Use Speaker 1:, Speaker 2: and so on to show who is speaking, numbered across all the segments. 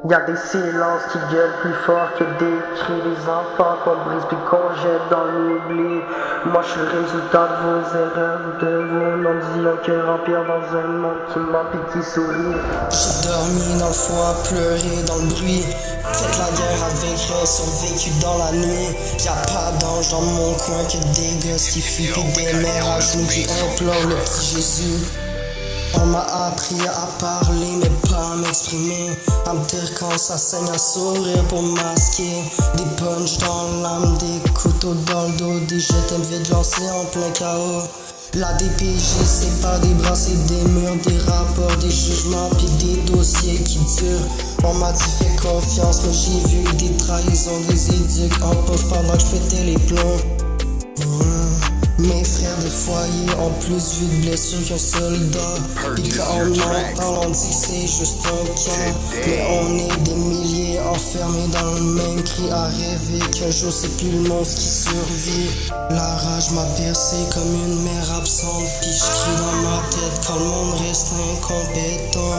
Speaker 1: Y'a des silences qui gueulent plus fort que des cris. Les enfants qu'on brise puis qu'on jette dans l'oubli. Moi je suis le résultat de vos erreurs, de vos non-dits. Un cœur en pierre dans un monde qui ment puis qui sourit.
Speaker 2: J'ai dormi dans le froid, pleuré dans le bruit. Fait la guerre avec rien, survécu dans la nuit. Y'a pas d'ange dans mon coin que des gosses qui fuient pis des mères à genoux qui implorent le petit Jésus. On m'a appris à parler mais pas à m'exprimer, à me taire quand ça saigne, à sourire pour masquer. Des punches dans l'âme, des couteaux dans le dos, des jets vides lancés en plein chaos. La DPJ c'est pas des bras, c'est des murs, des rapports, des jugements pis des dossiers qui durent. On m'a dit fais confiance mais j'ai vu des trahisons, des éduques en poste pendant que je pétais les plombs. Mes frères de foyer ont plus vu de blessures qu'un soldat. Pis quand on en parle on dit que c'est juste un camp. Mais on est des milliers enfermés dans le même cri, à rêver qu'un jour c'est plus le monstre qui survit. La rage m'a bercé comme une mère absente, pis j'crie dans ma tête quand le monde reste incompétent.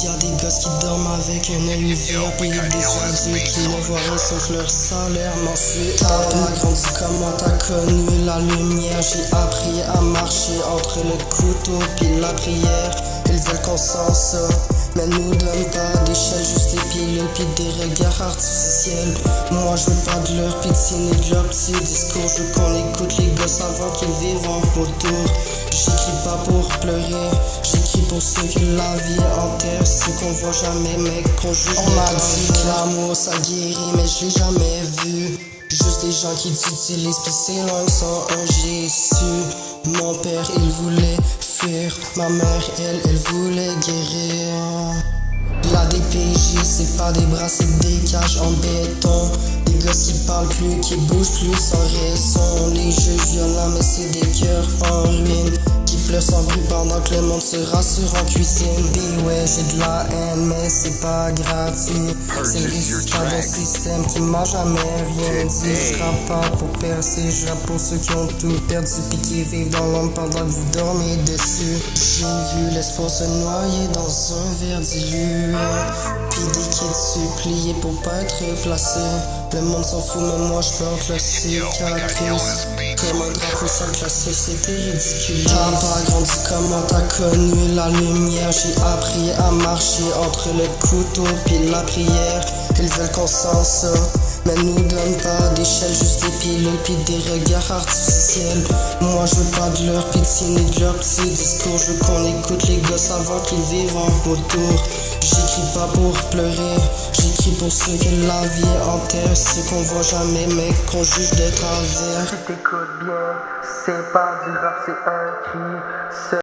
Speaker 2: Y'a des gosses qui dorment avec un œil ouvert, pis des adultes qui ne voient rien sauf leur salaire mensuel. T'as pas grandi comme moi, t'as connu la lumière. J'ai appris à marcher entre le couteau pis la prière. Ils veulent qu'on s'en sorte, mais nous donnent pas d'échelle, juste des pilules pis des regards artificiels. Moi je veux pas de leur pitié ni de leur petit discours. Je veux qu'on écoute les gosses avant qu'ils vivent en retour. J'écris pas pour pleurer, j'écris pour ceux que la vie enterre, ceux qu'on voit jamais mais qu'on juge. On m'a dit que l'amour ça guérit mais je l'ai jamais vu. Juste des gens qui t'utilisent pis ces langues sans un Jésus. Mon père il voulait fuir, ma mère elle voulait guérir. La DPJ c'est pas des bras, c'est des cages en béton. Des gosses qui parlent plus, qui bougent plus sans raison. Les juges violents mais c'est des cœurs en ruine, qui pleurent sans bruit pendant que le monde se rassure en cuisine. Pis ouais j'ai de la haine mais c'est pas gratuit. C'est le résultat d'un système qui m'a jamais rien dit. J'rappe pas pour percer, j'rappe pour ceux qui ont tout perdu pis qui vivent dans l'ombre pendant que vous dormez dessus. J'ai vu l'espoir se noyer dans un verre dilué, pis des kids suppliés pour pas être placés. Le monde s'en fout mais moi j'porte la cicatrice comme un drapeau sans que la société ridicule. T'as pas grandi comme moi, t'as connu la lumière. J'ai appris à marcher entre le couteau pis la prière. Ils veulent qu'on s'en sorte, mais nous donnent pas d'échelle, juste des pilules pis des regards artificiels. Moi je veux pas de leur pitié ni de leur petit discours. Je veux qu'on écoute les gosses avant qu'ils vivent en retour. J'écris pas pour pleurer, j'écris pour ceux que la vie enterre, ceux qu'on voit jamais mais qu'on juge de travers.
Speaker 1: Si t'écoutes bien, c'est pas du rap, c'est un cri.